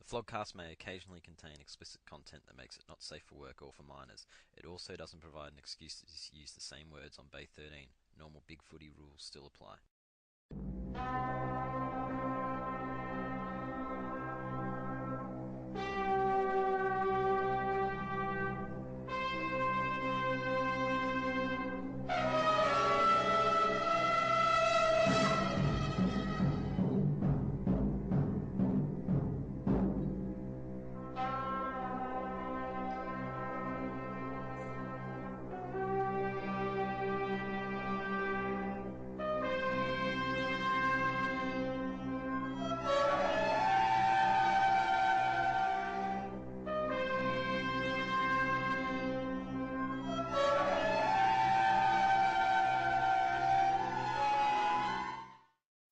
The Flogcast may occasionally contain explicit content that makes it not safe for work or for minors. It also doesn't provide an excuse to use the same words on Bay 13. Normal big footy rules still apply.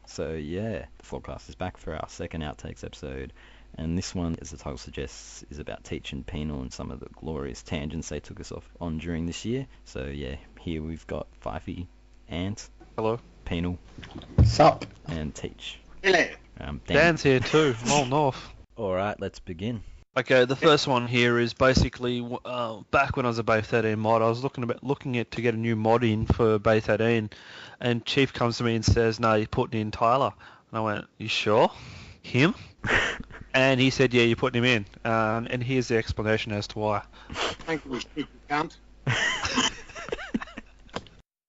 So yeah, the Flogcast is back for our second Outtakes episode, and this one, as the title suggests, is about Teach and Penal and some of the glorious tangents they took us off on during this year. So yeah, here we've got Fifey, Ant, Hello. Penal, Sup? and Teach. Hello. Dan's here too, well north. Alright, let's begin. Okay, the first one here is basically back when I was a Bay 13 mod, I was looking at to get a new mod in for Bay 13, and Chief comes to me and says, "No, you're putting in Tyler." And I went, "You sure? Him?" And he said, "Yeah, you're putting him in." And here's the explanation as to why. Thank you, you cunt.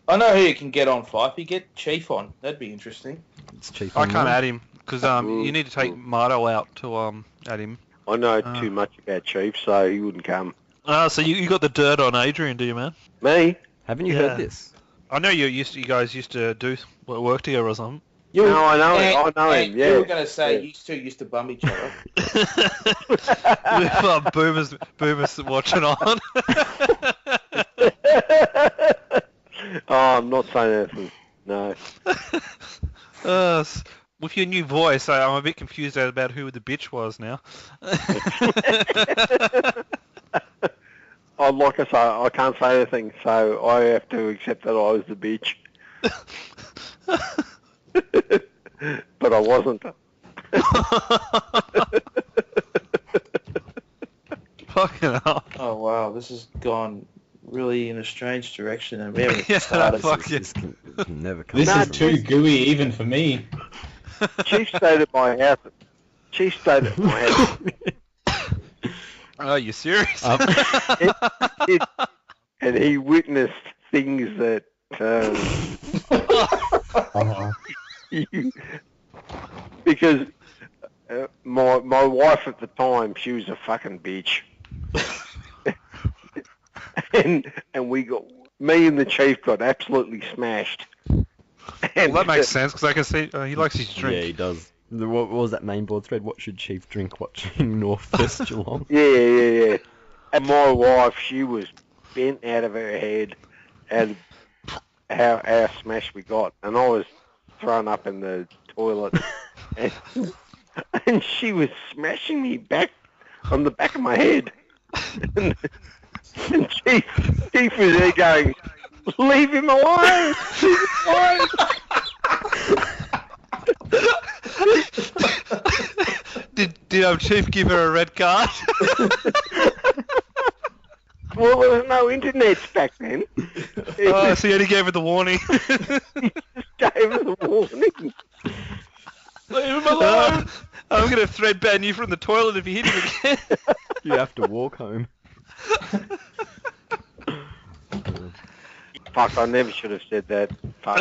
I know who you can get on Fife. You get Chief on. That'd be interesting. It's Chief. I can't add him because you need to take Mardo out to add him. I know too much about Chief, so he wouldn't come. So you got the dirt on Adrian, do you, man? Me? Haven't you heard this? I know you guys used to do work together or something. No, I know him. I know him, yeah. You were going to say you two used to bum each other. With boomers watching on. Oh, I'm not saying anything. No. With your new voice, I'm a bit confused about who the bitch was now. Like I say, I can't say anything, so I have to accept that I was the bitch. But I wasn't. Fucking hell. Oh wow, this has gone really in a strange direction, and we haven't Yeah, started. fuck yeah. This can never come This No, is too gooey even for me. Chief stayed at my house. Chief stayed at my house. Oh, you serious? And he witnessed things that because my wife at the time, she was a fucking bitch. and we got, me and the Chief got absolutely smashed. And Well, that makes sense because I can see he likes his drink. Yeah, he does. What was that main board thread? What should Chief drink watching North West Geelong? Yeah. And my wife, she was bent out of her head at how smashed we got. And I was thrown up in the toilet. and she was smashing me back on the back of my head. and Chief was there going, "Leave him alone! Leave him alone!" Did Chief give her a red card? Well, there was no internet back then. Oh, so he only gave her the warning. He just gave her the warning. Leave him alone. I'm going to thread ban you from the toilet if you hit him again. You have to walk home. Fuck, I never should have said that. Fuck.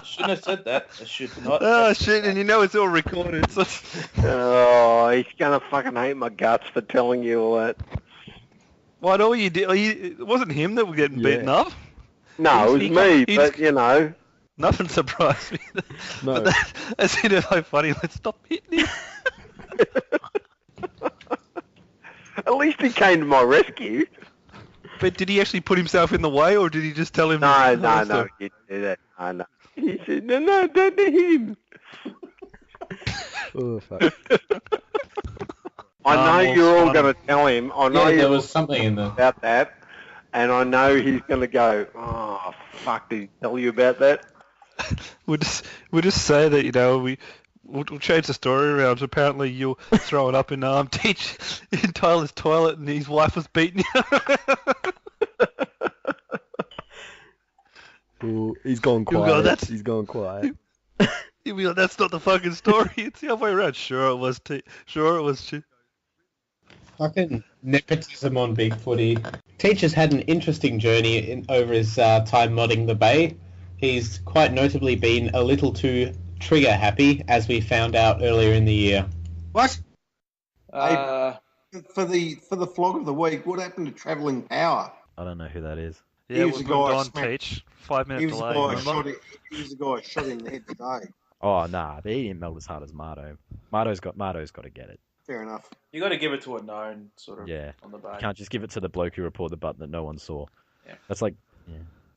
Shouldn't have said that. I should not. Oh, shit, and you know it's all recorded. So... Oh, he's gonna fucking hate my guts for telling you all that. What all you did? It wasn't him that was getting beaten up. No, it was me, he but just- you know. Nothing surprised me. No. But that's so funny. Let's stop hitting him. At least he came to my rescue. But did he actually put himself in the way, or did he just tell him? No, he didn't do that. No. He said, no, don't do him. Oh, fuck. I know well, you're all fun. going to tell him. I know Yeah, there you're was something in the... about that. And I know he's going to go, "Oh, fuck, did he tell you about that?" We'll just say that we We'll change the story around. Apparently, you'll throw it up in teach in Tyler's toilet, and his wife was beating you. Ooh, he's gone You'll quiet. go, He's gone quiet. You'll be like, "That's not the fucking story. It's the other way around." Sure, it was. Sure, it was. Fucking nepotism on Big Footy. Teach has had an interesting journey over his time modding the Bay. He's quite notably been a little too trigger happy, as we found out earlier in the year. What? Uh, For the flog of the week, what happened to Travelling Power? I don't know who that is. Yeah, He it was was the guy on smacked- Teach. 5 minute He was the delay. guy Remember? he was the guy shot in the head today. Oh, nah, but he didn't melt as hard as Mardo. Mardo's got to get it. Fair enough. you got to give it to a known sort of Yeah. on the You back. can't just give it to the bloke who reported the button that no one saw. Yeah. That's like,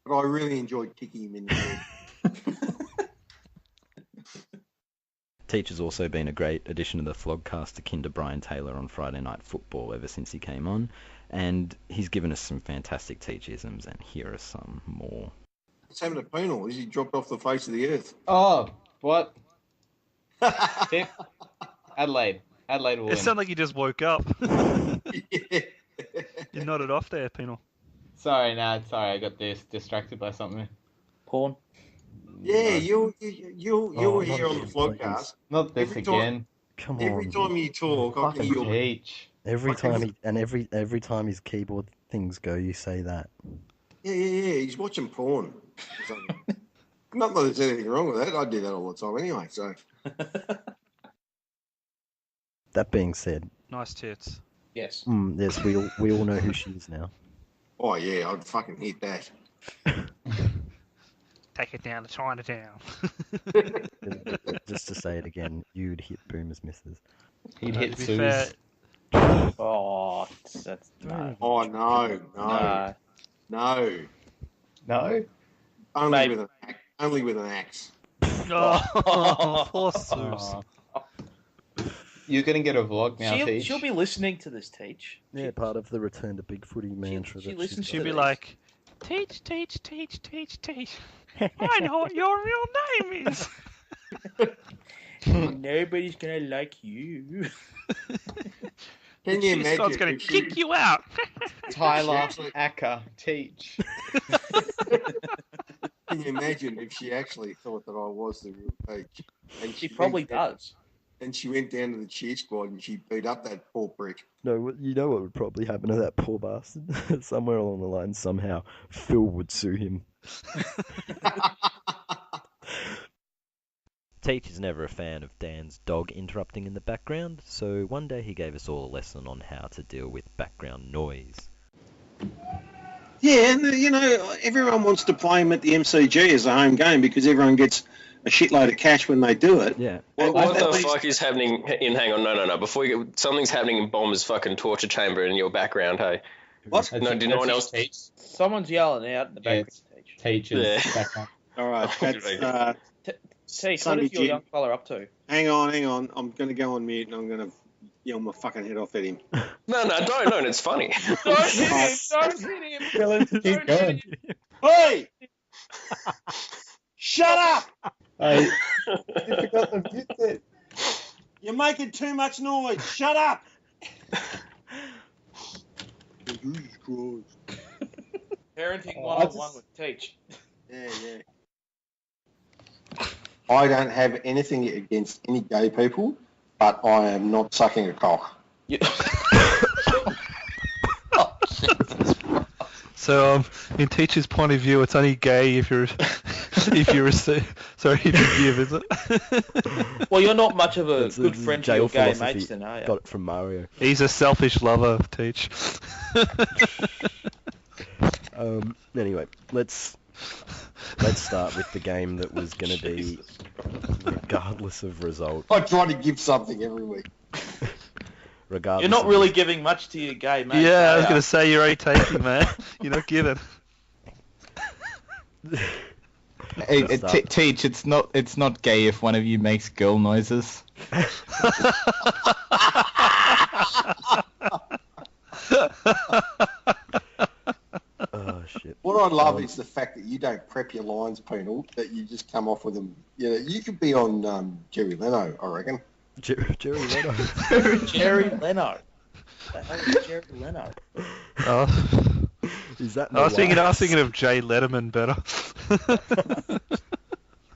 But I really enjoyed kicking him in the head. Teach has also been a great addition to the Flogcast akin to Brian Taylor on Friday Night Football ever since he came on. And he's given us some fantastic Teachisms, and here are some more. What's happened to Penal? Is he dropped off the face of the earth? Oh, what? Tip? Adelaide will It win. sounded like you just woke up. Yeah. You nodded off there, Penal. Sorry, I got distracted by something. Porn. Yeah, you Oh, were here not on the again, vlogcast. Not this Every time- again. Come on. Every time you talk, I can Fucking hear your... Teach. Every fucking- time every time his keyboard things go, you say that. Yeah. He's watching porn. So, not that there's anything wrong with that. I do that all the time anyway. So That being said, Nice tits. Yes. yes, we all know who she is now. oh yeah, I'd fucking hit that. Take it down to Chinatown. Just to say it again, you'd hit Boomer's misses. He'd To hit be Suze. fair, Oh, that's no. Oh no. No. No? Only Mate. with an axe. Only with an axe. oh, poor Suze. You're going to get a vlog now, Teach. She'll be listening to this, Teach. Yeah, part of the return to Big Footy mantra. she that listens she's She'll got. be these. like, Teach. I know what your real name is. Nobody's gonna like you. Can you Scott's imagine? gonna if she- kick you out. Tyler, Actually- Acker, Teach. Can you imagine if she actually thought that I was the real Teach? And She probably went down- does. And she went down to the cheer squad and she beat up that poor prick. No, you know what would probably happen to that poor bastard? Somewhere along the line, somehow, Phil would sue him. Teach is never a fan of Dan's dog interrupting in the background, so one day he gave us all a lesson on how to deal with background noise. Yeah, and everyone wants to play him at the MCG as a home game because everyone gets a shitload of cash when they do it. Yeah. Well, What at the least- fuck is happening in... Hang on, no. Before you get... Something's happening in Bomber's fucking torture chamber in your background, hey? What? No, did no one else... Teach? Someone's yelling out in the Yeah, background, Teach. Teachers. Yeah. Back up. All right, that's, Teach, what Sunday is your Jim. young fella up to? hang on. I'm going to go on mute and I'm going to yell my fucking head off at him. No, don't. It's funny. Don't hit him! Don't hit him! Keep going. Hey! Shut up! Hey, you forgot the bit there. You're making too much noise. Shut up! Jesus Christ. Parenting Oh, I 101 just- with Teach. Yeah. I don't have anything against any gay people, but I am not sucking a cock. So, in Teach's point of view, it's only gay if you're if you receive. Sorry, if you give, is it? Well, you're not much of a It's good the friend to jail your gay philosophy. mates then, are you? Got it from Mario. He's a selfish lover, Teach. Anyway, let's start with the game that was going to be, regardless of result, I try to give something every week. regardless. You're not of really giving much to your gay mates. Yeah, I are was ya? gonna say you're only taking, man. You're not giving. Teach, it's not gay if one of you makes girl noises. Oh shit. What What I love is the fact that you don't prep your lines, Penal, that you just come off with them. You know, you could be on Jerry Leno, I reckon. Jerry Leno. Jerry Leno. The hell is Jerry Leno? Is that I was thinking of Jay Letterman better.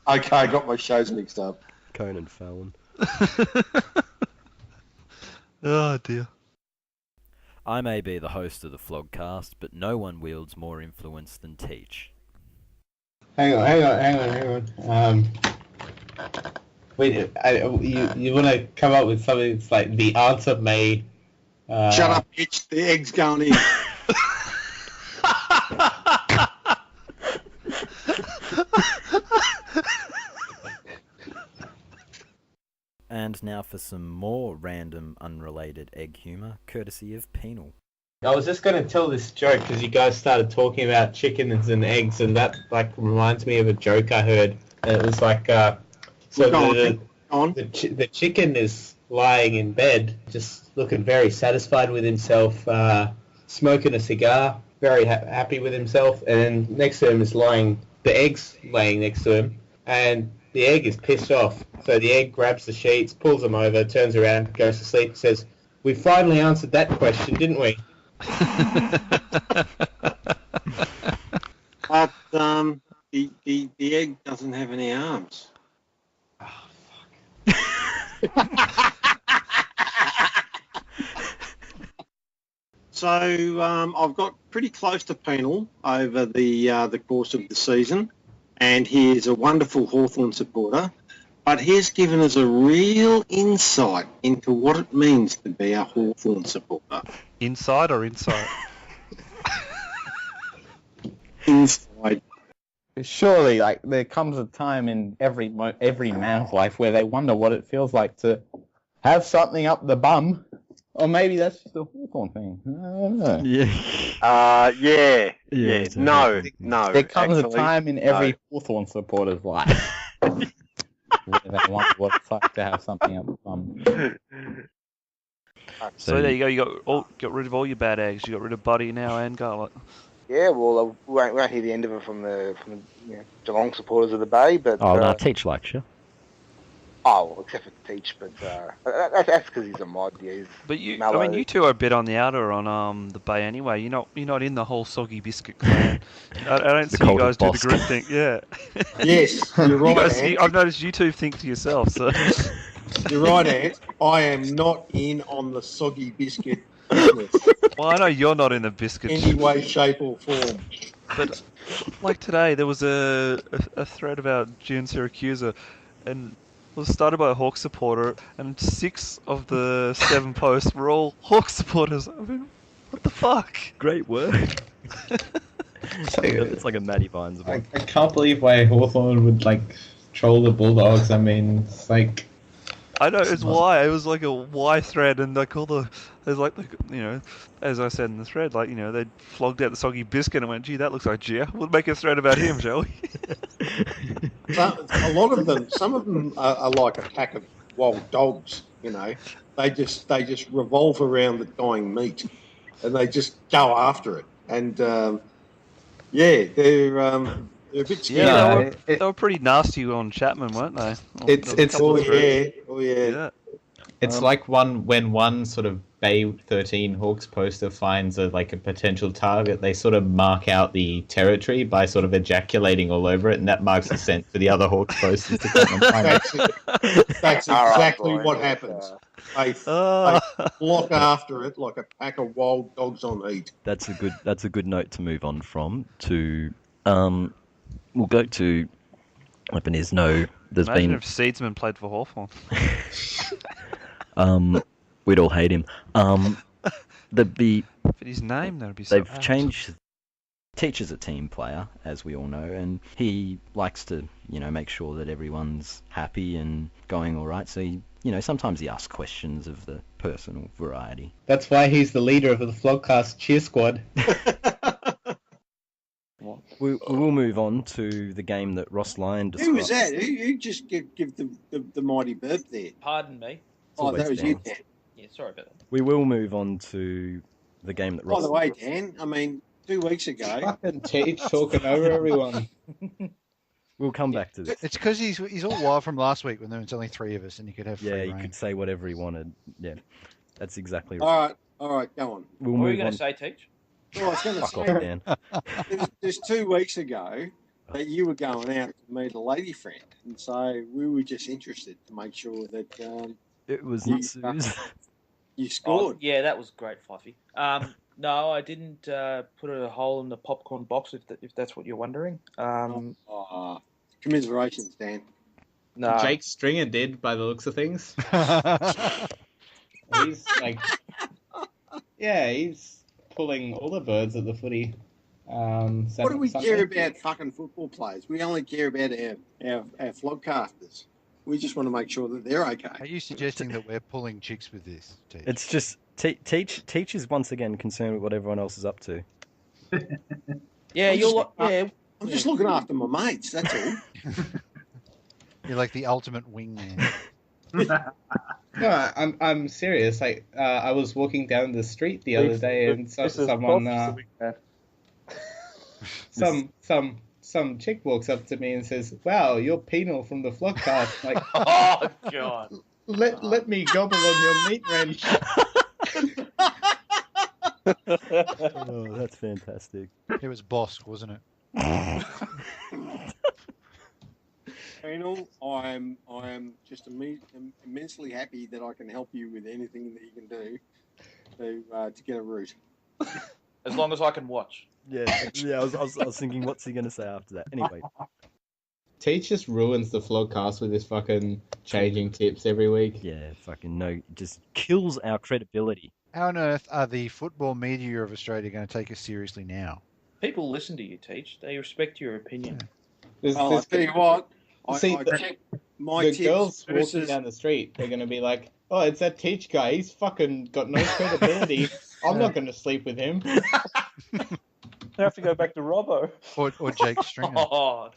Okay, I got my shows mixed up. Conan Fallon. Oh dear. I may be the host of the Flogcast, but no one wields more influence than Teach. Hang on. Wait, you want to come up with something that's like the answer may... Shut up, bitch. The egg's going in. And now for some more random, unrelated egg humour, courtesy of Penal. I was just going to tell this joke because you guys started talking about chickens and eggs, and that like reminds me of a joke I heard. And it was like, the chicken is lying in bed, just looking very satisfied with himself, smoking a cigar, very happy with himself, and next to him is the egg's laying next to him, and the egg is pissed off. So the egg grabs the sheets, pulls them over, turns around, goes to sleep, and says, "We finally answered that question, didn't we?" But the egg doesn't have any arms. Oh, fuck. So I've got pretty close to Penal over the course of the season, and he is a wonderful Hawthorn supporter, but he has given us a real insight into what it means to be a Hawthorn supporter. Inside or inside? Inside. Surely, like, there comes a time in every man's life where they wonder what it feels like to have something up the bum. Or maybe that's just a Hawthorn thing. I don't know. Yeah. No. There comes a time in every Hawthorn supporter's life where they wonder what it's like to have something up the bum. So there you go. You got rid of all your bad eggs. You got rid of Buddy now and Garlic. Yeah, well, we won't hear the end of it from the Geelong supporters of the Bay, but... Oh, no, Teach likes you. Oh, well, except for Teach, but that's because he's a mod. Yeah, But you two are a bit on the outer on the Bay anyway. You're not in the whole soggy biscuit clan. I don't see you guys do the group thing. Yeah. Yes, you're right. I've noticed you two think for yourself. So. You're right, Ant. I am not in on the soggy biscuit business. Well, I know you're not in the biscuit. Any way, shape, or form. But like today, there was a thread about June Syracusa, and it was started by a Hawks supporter, and 6 of the 7 posts were all Hawks supporters. I mean, what the fuck? Great work. It's like a Matty Vines one. I can't believe why Hawthorn would like troll the Bulldogs. I mean, it's like... I know, it's why. It was like a why thread, and like there's like as I said in the thread, like, they flogged out the soggy biscuit and went, gee, that looks like Gia. We'll make a thread about him, shall we? A lot of them, some of them are like a pack of wild dogs, They just revolve around the dying meat, and they just go after it. And, they're a bit scary. Yeah, they were pretty nasty on Chapman, weren't they? It's like when one sort of Bay 13 Hawks poster finds a potential target, they sort of mark out the territory by sort of ejaculating all over it, and that marks the scent for the other Hawks posters to come and find it. That's exactly what happens. They flock after it like a pack of wild dogs on heat. That's a good note to move on from. We'll go to. Imagine if Seedsman played for Hawthorn. We'd all hate him. But his name, that'd be so They've changed. Teacher's a team player, as we all know, and he likes to, make sure that everyone's happy and going all right. So he, sometimes he asks questions of the personal variety. That's why he's the leader of the Flogcast cheer squad. We will move on to the game that Ross Lyon described. Who was that? Who just give the mighty burp there? Pardon me. That was you, Dan. Yeah, sorry about that. We will move on to the game that Ross... By the way, Dan, 2 weeks ago. Fucking Teach talking over everyone. We'll come back to this. It's because he's all wild from last week when there was only 3 of us and he could have free Yeah, he reign. could say whatever he wanted. Yeah, that's exactly right. All right, go on. We'll What were move you going on. to say, Teach? Well, I was going to Fuck say, off, Dan. there's 2 weeks ago that you were going out to meet a lady friend, and so we were just interested to make sure that It was you, Suze. you scored. Oh, yeah, that was great, Fluffy. No, I didn't put a hole in the popcorn box, if that's what you're wondering. Commiserations, Dan. No. Jake Stringer did, by the looks of things. He's like, yeah, he's pulling all the birds at the footy. What do we care about fucking football players? We only care about our flogcasters. We just want to make sure that they're okay. Are you suggesting that we're pulling chicks with this? Teach? It's just Teach is once again concerned with what everyone else is up to. Yeah, I'm just looking after my mates. That's all. You're like the ultimate wingman. No, I'm serious. Like, I was walking down the street the other day and someone, some chick walks up to me and says, "Wow, you're Penal from the Flogcast." Like, oh God! Let me gobble on your meat wrench. Oh, that's fantastic. It was Bosk, wasn't it? Penal, I am just immensely happy that I can help you with anything that you can do to get a route. As long as I can watch. Yeah. I was thinking, what's he going to say after that? Anyway. Teach just ruins the Flogcast with his fucking changing tips every week. Yeah, fucking no, it just kills our credibility. How on earth are the football media of Australia going to take us seriously now? People listen to you, Teach. They respect your opinion. I'll tell you what. The girls walking down the street, they're going to be like, "Oh, it's that Teach guy. He's fucking got no credibility. I'm not going to sleep with him." They have to go back to Robbo. Or Jake Stringer. Oh.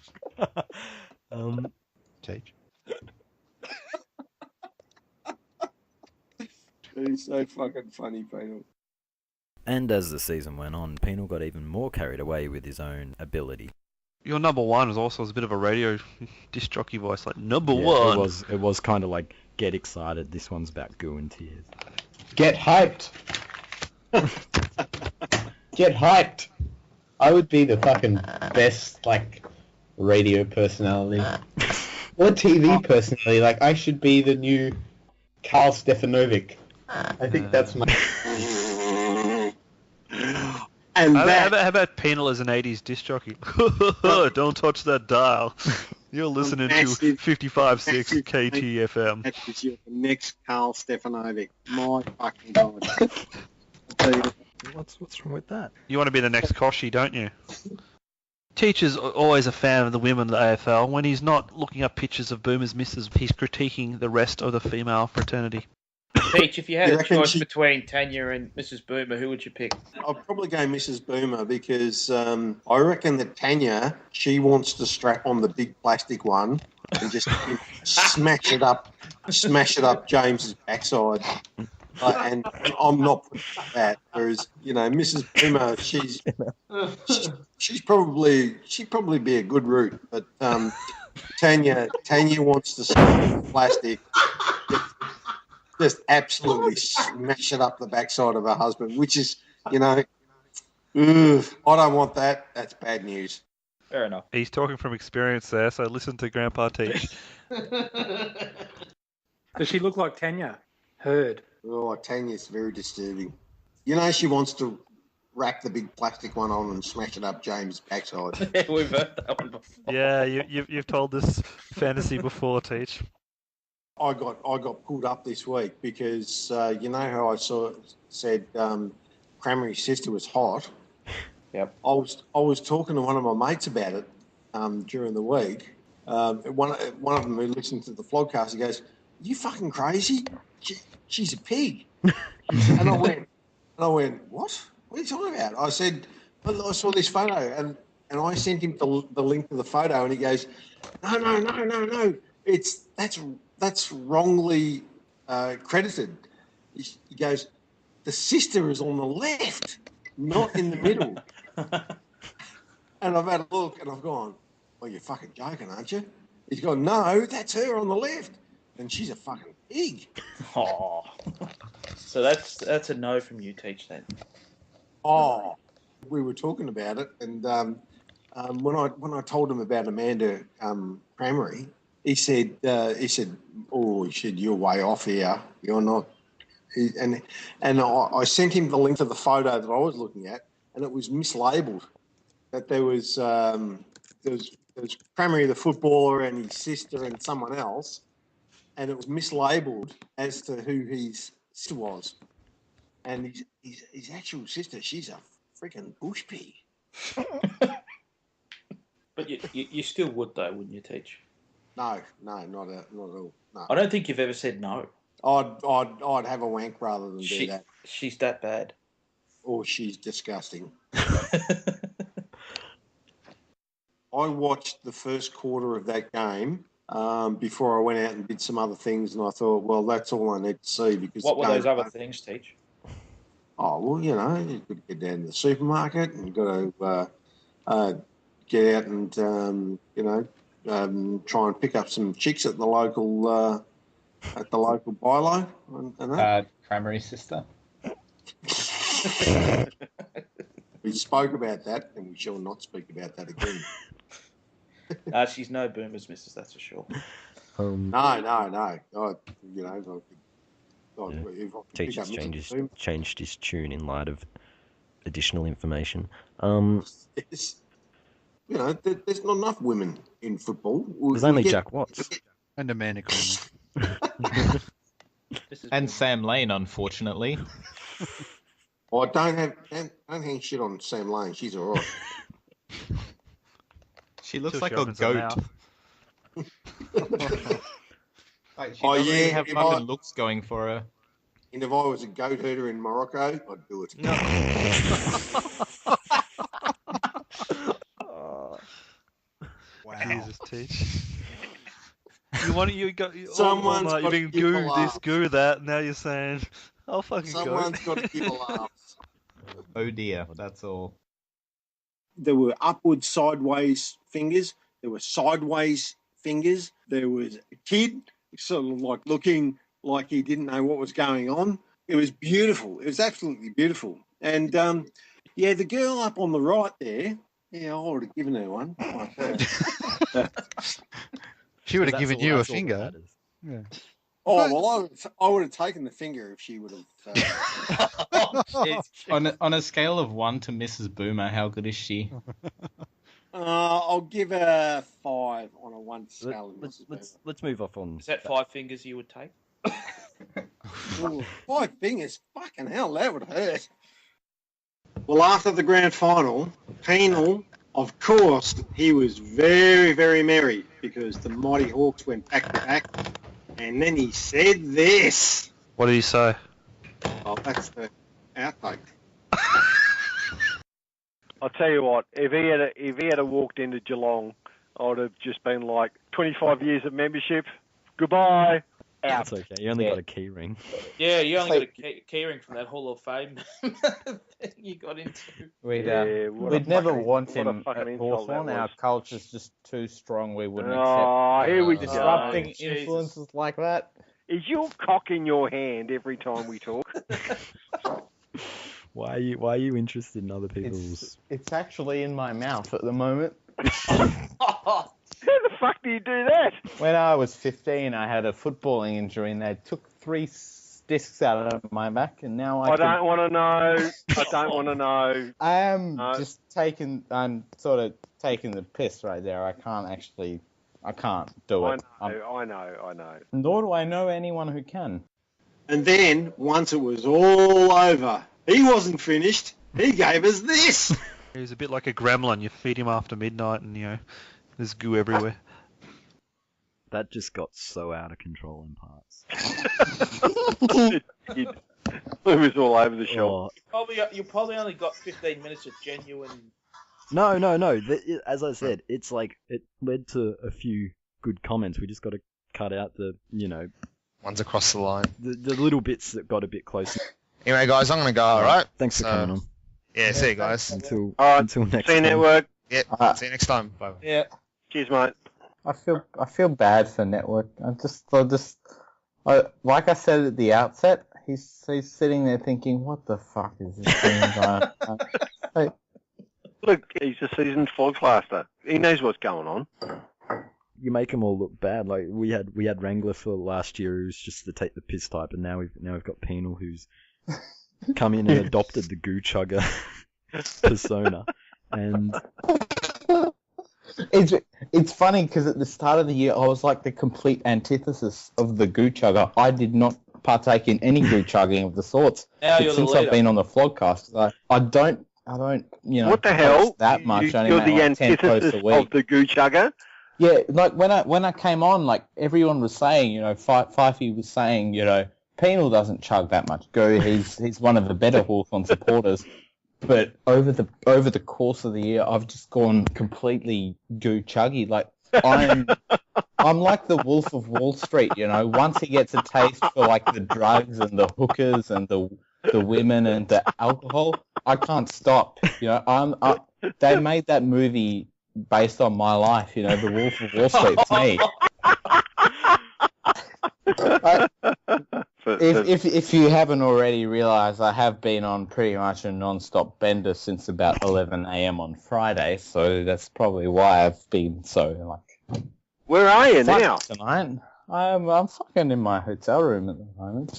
Teach. He's so fucking funny, Penal. And as the season went on, Penal got even more carried away with his own ability. Your number one was also a bit of a radio disc jockey voice, like number one. It was kind of like, get excited. This one's about goo and tears. Get hyped. Get hyped. I would be the fucking best, like, radio personality. Or TV personality. Like, I should be the new Karl Stefanovich. I think that's my... And how about Penal as an 80s disc jockey? Don't touch that dial. You're listening to 55.6 KTFM. That's your next Karl Stefanovich. My fucking God. I'll tell you. What's wrong with that? You want to be the next Koshy, don't you? Teacher's always a fan of the women of the AFL. When he's not looking up pictures of Boomer's misses, he's critiquing the rest of the female fraternity. Teach, if you had a choice between Tanya and Mrs. Boomer, who would you pick? I'll probably go Mrs. Boomer because I reckon that Tanya, she wants to strap on the big plastic one and just smash it up James's backside. And I'm not putting up that. Whereas, Mrs. Boomer, she'd probably be a good route. But Tanya wants to strap plastic. Just absolutely smash it up the backside of her husband, which is, I don't want that. That's bad news. Fair enough. He's talking from experience there, so listen to Grandpa Teach. Does she look like Tanya? Heard. Oh, Tanya's very disturbing. She wants to rack the big plastic one on and smash it up James' backside. Yeah, we've heard that one before. Yeah, you've told this fantasy before, Teach. I got pulled up this week because how I said Cranberry's sister was hot. Yep. I was talking to one of my mates about it during the week. One of them who listened to the Flogcast, he goes, "You fucking crazy? She's a pig." And I went, "What? What are you talking about?" I said, "I saw this photo," and I sent him the link to the photo, and he goes, "No. That's wrongly credited." He goes, "The sister is on the left, not in the middle." And I've had a look and I've gone, well, you're fucking joking, aren't you? He's gone, no, that's her on the left. And she's a fucking pig. Oh. So that's a no from you, Teach, then. Oh, we were talking about it, and when I told him about Amanda Cramery, he said, you're way off here. You're not. And I sent him the link to the photo that I was looking at, and it was mislabeled. That there was Cramery the footballer and his sister and someone else, and it was mislabeled as to who his sister was. And his actual sister, she's a freaking bush pig. But you still would, though, wouldn't you, Teach? No, not at all. No. I don't think you've ever said no. I'd have a wank rather than do that. She's that bad. Or she's disgusting. I watched the first quarter of that game before I went out and did some other things, and I thought, well, that's all I need to see. Because what were those other things, Teach? Oh, well, you've got to get down to the supermarket and you've got to get out and, try and pick up some chicks at the local Bilo. And that. Cramery's sister. We spoke about that, and we shall not speak about that again. She's no Boomer's missus, that's for sure. No. Teach has changed his tune in light of additional information. There's not enough women in football. There's only Jack Watts. And Amanda Cramery. And Sam Lane, unfortunately. I don't hang shit on Sam Lane. She's all right. She looks like a goat. She Oh, doesn't yeah, have if fucking I- looks going for her. And if I was a goat herder in Morocco, I'd do it. Wow. Jesus, Teach. You've Someone's got been to give a guru this, laugh. guru that. Now you're saying, "I'll fucking Someone's go." got to give a laugh. Oh dear, that's all. There were upward, sideways fingers. There were sideways fingers. There was a kid sort of like looking like he didn't know what was going on. It was beautiful. It was absolutely beautiful. And, the girl up on the right there, I would have given her one. She would have given you a finger. Yeah. Oh, well, I would have taken the finger if she would have. On a scale of 1 to Mrs. Boomer, how good is she? I'll give her 5 on a 1 scale. Let's move off on. Is that 5 fingers you would take? Ooh, 5 fingers? Fucking hell, that would hurt. Well, after the grand final, Penal, of course, he was very, very merry because the Mighty Hawks went back to back. And then he said this. What did he say? Oh, that's the outtake. I'll tell you what, if he had walked into Geelong, I would have just been like, 25 years of membership, goodbye, out. That's okay. You only got a key ring. Yeah, you only got a keyring from that Hall of Fame thing you got into. We'd never want him at Hawthorn. Our culture's just too strong. We wouldn't accept here we go. disrupting influences like that. Is your cock in your hand every time we talk? Why are you interested in other people's? It's actually in my mouth at the moment. How the fuck do you do that? When I was 15, I had a footballing injury, and they took 3 discs out of my back, and now I don't want to know. I don't want to know. I am I'm sort of taking the piss right there. I can't do it. I know. Nor do I know anyone who can. And then, once it was all over, he wasn't finished. He gave us this. He was a bit like a gremlin. You feed him after midnight, and there's goo everywhere. That just got so out of control in parts. It was all over the shop. You probably only got 15 minutes of genuine. No. As I said, it's like it led to a few good comments. We just got to cut out the ones across the line. The little bits that got a bit closer. Anyway, guys, I'm going to go. All right. Thanks for coming on. Yeah, see you guys. Until All right, next see you, time. network. Yeah, see you next time. Bye. Yeah. Cheers, mate. I feel bad for Network. Like I said at the outset, he's sitting there thinking, what the fuck is this thing going on? Look, he's a seasoned flogcaster. He knows what's going on. You make them all look bad. Like we had Wrangler for last year, who was just the take the piss type, and now we've got Penal, who's come in and adopted the goo chugger persona. And it's funny because at the start of the year I was like the complete antithesis of the goo chugger. I did not partake in any goo chugging of the sorts. Now But you're the since leader. I've been on the flogcast, I don't What the hell? post that much. I only You're make the like 10 posts antithesis a week. of the goo chugger. Yeah, like when I came on, like everyone was saying, Fifey was saying, Penal doesn't chug that much goo. He's one of the better Hawthorn supporters. But over the course of the year, I've just gone completely goo chuggy. Like I'm like the Wolf of Wall Street. Once he gets a taste for like the drugs and the hookers and the women and the alcohol, I can't stop. They made that movie based on my life. The Wolf of Wall Street. It's me. If you haven't already realised, I have been on pretty much a non-stop bender since about 11 a.m. on Friday, so that's probably why I've been so like. Where are you fucked now? tonight? I'm fucking in my hotel room at the moment.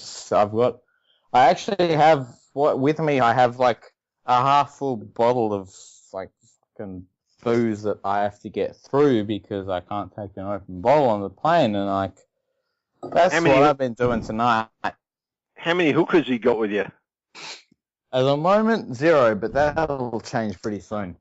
I actually have with me. I have like a half full bottle of like fucking booze that I have to get through because I can't take an open bottle on the plane, and like. That's what I've been doing tonight. How many hookers you got with you? At the moment, 0, but that'll change pretty soon.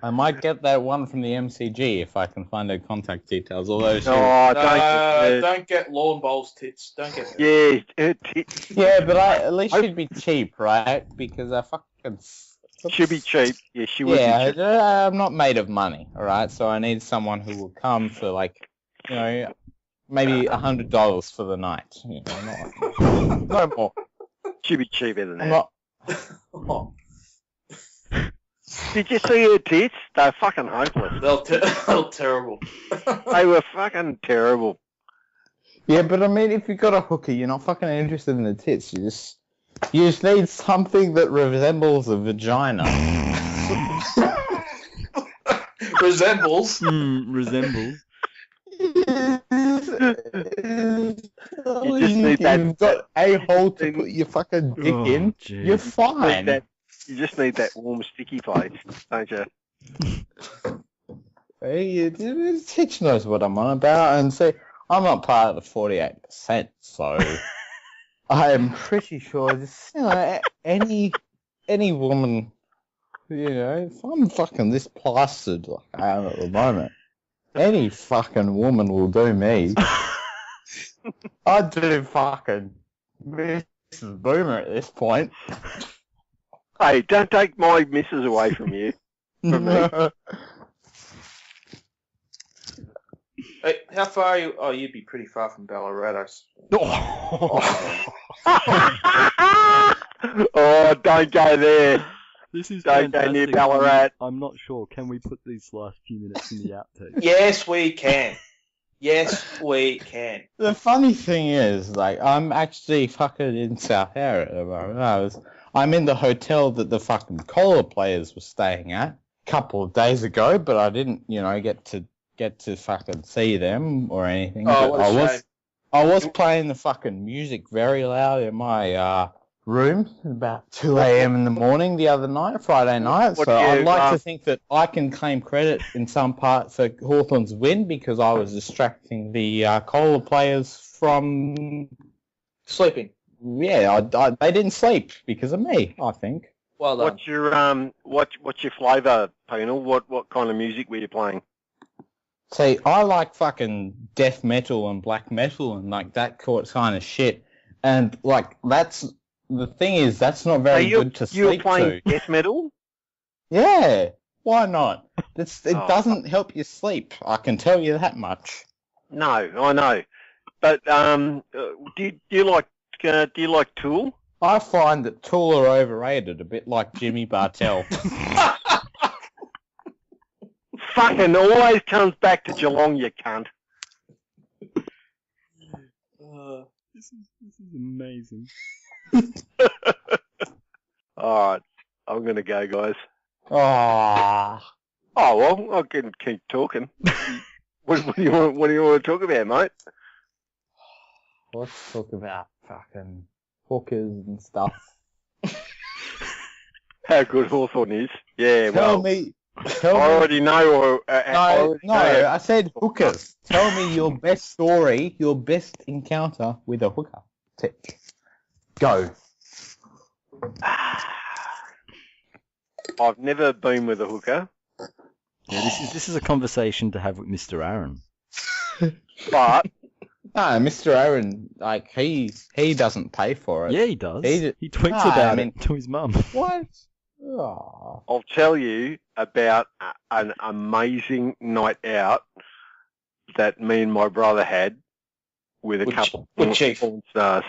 I might get that one from the MCG if I can find her contact details. Although don't get lawn bowls tits. Don't get that. Yeah, tits. Yeah, but at least she'd be cheap, right? Because I fucking. She'd be cheap. Yeah, she would be cheap. I'm not made of money, all right? So I need someone who will come for like, maybe $100 for the night. No more. She'd be cheaper than that. Not... Did you see her tits? They're fucking hopeless. They're terrible. They were fucking terrible. Yeah, but I mean, if you've got a hooker, you're not fucking interested in the tits. You just need something that resembles a vagina. Resembles? Resembles. You just need that. You've got a hole to put your fucking dick in. Geez. You're fine. You just need that warm, sticky place, don't you? Hey, Titch knows what I'm on about, and see, I'm not part of the 48%, so I am pretty sure this, any woman, if I'm fucking this plastered like I am at the moment, any fucking woman will do me. I'd do fucking Mrs. Boomer at this point. Hey, don't take my missus away from you. From me. Hey, how far are you? Oh, you'd be pretty far from Ballarat. Oh, don't go there. This is don't go near Ballarat. I'm not sure. Can we put these last few minutes in the outtakes? Yes, we can. Yes, we can. The funny thing is, like, I'm actually fucking in South Air at the moment. I'm in the hotel that the fucking Cola players were staying at a couple of days ago, but I didn't, get to fucking see them or anything. Oh, what a shame. I was playing the fucking music very loud in my room at about 2 a.m. in the morning the other night, Friday night. So I'd like to think that I can claim credit in some part for Hawthorn's win because I was distracting the Cola players from sleeping. Yeah, they didn't sleep because of me, I think. Well done. What's your flavour, Penal? What kind of music were you playing? See, I like fucking death metal and black metal and like that kind of shit. And like that's the thing is that's not very good to sleep to. You're playing death metal? Yeah, why not? It doesn't help you sleep. I can tell you that much. No, I know. But do you like do you like Tool? I find that Tool are overrated, a bit like Jimmy Bartell. Fucking always comes back to Geelong, you cunt. This is amazing. Alright, I'm going to go, guys. Oh, well, I can keep talking. What do you want to talk about, mate? let's talk about fucking hookers and stuff. How good Hawthorn is. Yeah, Tell well, me. I already know. I said hookers. Tell me your best story, your best encounter with a hooker. Go. I've never been with a hooker, Yeah, this is a conversation to have with Mr. Aaron. but No, Mr. Aaron, like, he doesn't pay for it. Yeah, he does. He tweets about it to his mum. What? Oh. I'll tell you about an amazing night out that me and my brother had with a couple of porn stars.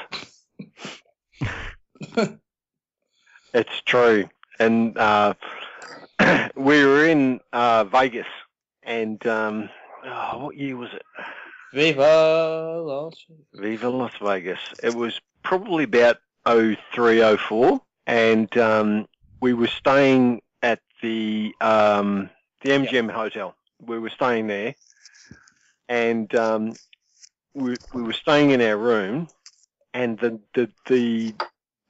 It's true. And we were in Vegas, and what year was it? Viva Las Vegas. It was probably about 03, 04, and we were staying at the MGM Hotel. We were staying there, and we were staying in our room, and the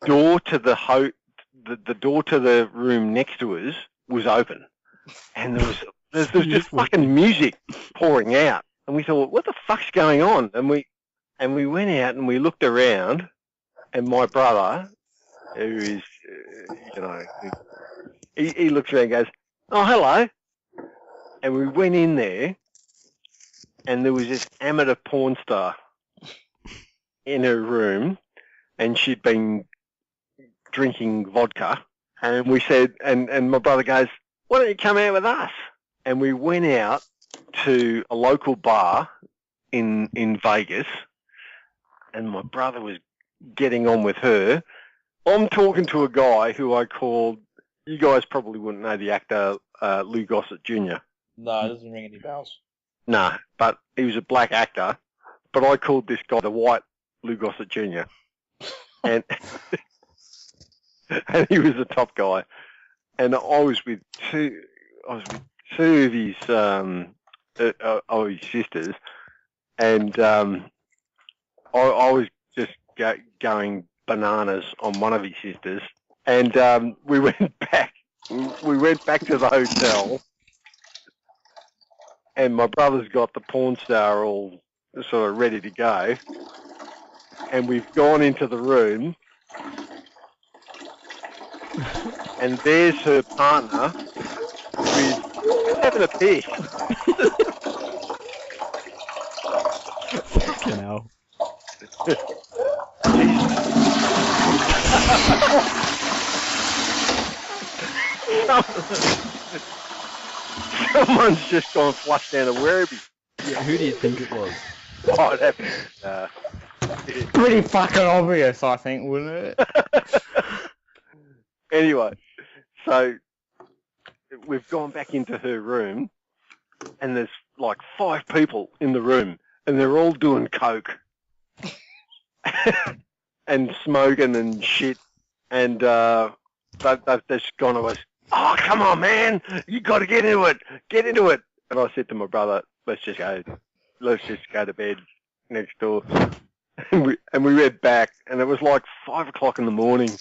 door to the door to the room next to us was open, and there was just fucking music pouring out, and we thought, what the fuck's going on? And we went out and we looked around, and my brother, who is, he looks around and goes, oh, hello. And we went in there, and there was this amateur porn star in her room, and she'd been drinking vodka. And we said, and my brother goes, why don't you come out with us? And we went out to a local bar in Vegas, and my brother was getting on with her. I'm talking to a guy who I called, you guys probably wouldn't know the actor Lou Gossett Jr. No, it doesn't ring any bells. No, but he was a black actor. But I called this guy the white Lou Gossett Jr. and and he was the top guy. And I was with two of his sisters, and I was just going bananas on one of his sisters, and we went back to the hotel, and my brother's got the porn star all sort of ready to go, and we've gone into the room, and there's her partner with having a piss. Fucking hell. Someone's just gone flush down a Werribee. Yeah, who do you think it was? Oh, that Pretty fucking obvious, I think, wouldn't it? Anyway, so we've gone back into her room, and there's like 5 people in the room, and they're all doing coke and smoking and shit, and they've just gone to us, oh, come on, man, you got to get into it. And I said to my brother, let's just go to bed next door. And we went back, and it was like 5 o'clock in the morning,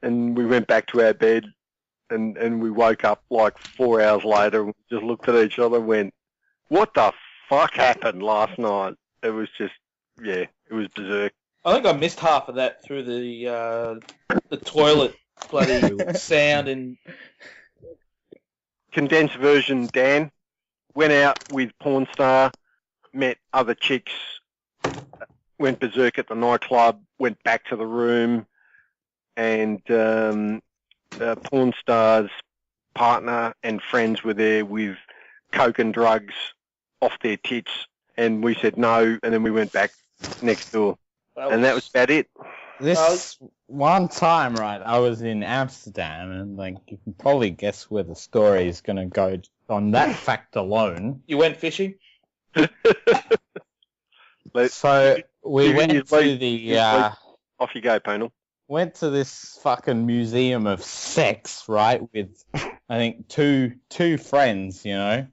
and we went back to our bed, and we woke up like 4 hours later, and we just looked at each other and went, what the fuck happened last night? It was just, yeah, it was berserk. I think I missed half of that through the toilet bloody sound and condensed version. Dan went out with porn star, met other chicks, went berserk at the nightclub, went back to the room, and porn star's partner and friends were there with coke and drugs off their tits, and we said no, and then we went back next door. And that was about it. This one time, right, I was in Amsterdam, and like you can probably guess where the story is going to go on that fact alone. You went fishing? So we went to the off you go, Penal. Went to this fucking museum of sex, right, with I think two friends, you know,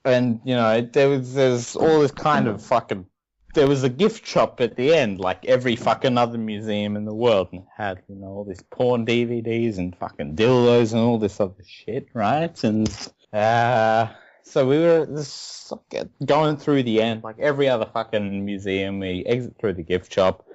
and you know there's all this kind of fucking. There was a gift shop at the end, like every fucking other museum in the world, and it had, you know, all these porn DVDs and fucking dildos and all this other shit, right? And so we were just going through the end, like every other fucking museum. We exit through the gift shop,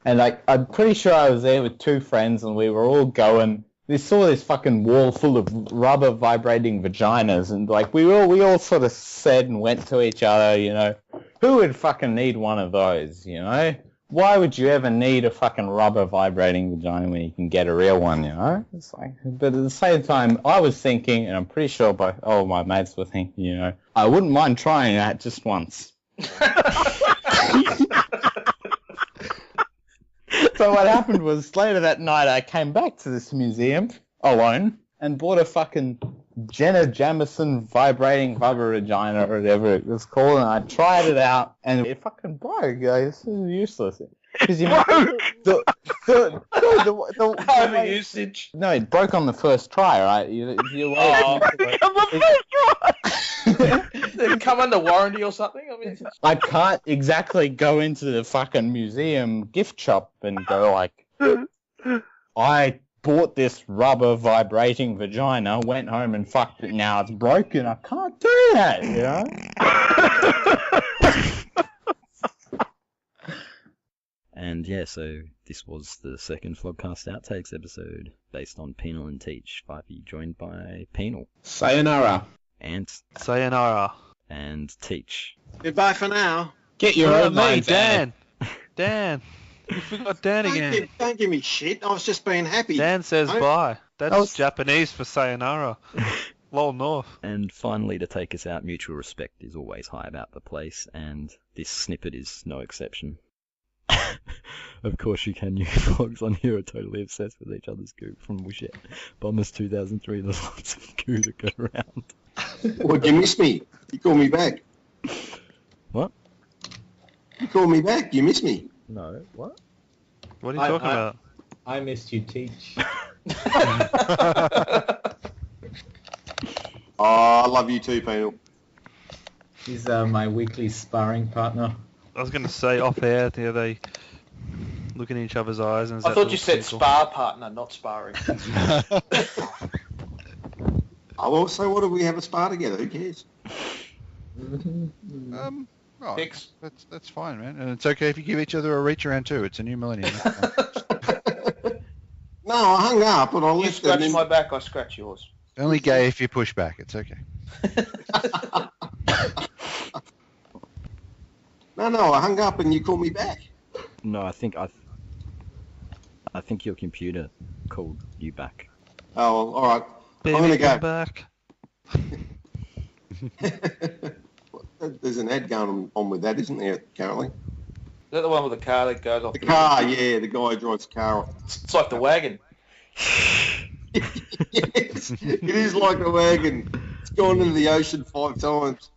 and like I'm pretty sure I was there with two friends, and we were all going. We saw this fucking wall full of rubber vibrating vaginas, and like we all sort of said and went to each other, you know, who would fucking need one of those, you know? Why would you ever need a fucking rubber vibrating vagina when you can get a real one, you know? It's like, but at the same time, I was thinking, and I'm pretty sure all my mates were thinking, you know, I wouldn't mind trying that just once. So what happened was later that night I came back to this museum alone and bought a fucking Jenna Jameson vibrating rubber vagina or whatever it was called, and I tried it out and it fucking broke. Like, this is useless. Because you know, the usage. No, it broke on the first try, right? Did it come under warranty or something? I mean, I can't exactly go into the fucking museum gift shop and go like, I bought this rubber vibrating vagina, went home and fucked it, now it's broken. I can't do that, you know? And yeah, so this was the second Flogcast Outtakes episode, based on Penal and Teach. 5e joined by Penal. Sayonara. Ant. Sayonara. And Teach. Goodbye for now. Get your own mate, line, Dan. You forgot Dan again. Don't give me shit. I was just being happy. Dan says bye. That's Japanese for sayonara. Lol North. And finally, to take us out, mutual respect is always high about the place, and this snippet is no exception. Of course you can, you vlogs on here are totally obsessed with each other's goo from Wishette. Bombers 2003, there's lots of goo to go around. What, you miss me? You call me back. What? You call me back, you miss me. No, what? What are you talking about? I missed you, Teach. Oh, I love you too, Penal. He's my weekly sparring partner. I was going to say off air, they look in each other's eyes and... I thought you said spar partner, not sparring. Oh, so what do we have a spar together? Who cares? Oh, Picks. that's fine, man. And it's okay if you give each other a reach around too. It's a new millennium. No, I hung up and I You left scratch and my back, I scratch yours. Only gay if you push back. It's okay. No, I hung up and you called me back. No, I think your computer called you back. Oh, all right. Baby, I'm gonna go. come back. There's an ad going on with that, isn't there, currently? Is that the one with the car that goes off? The car, yeah, the guy who drives the car off. It's like the wagon. Yes, it is like a wagon. It's gone into the ocean 5 times.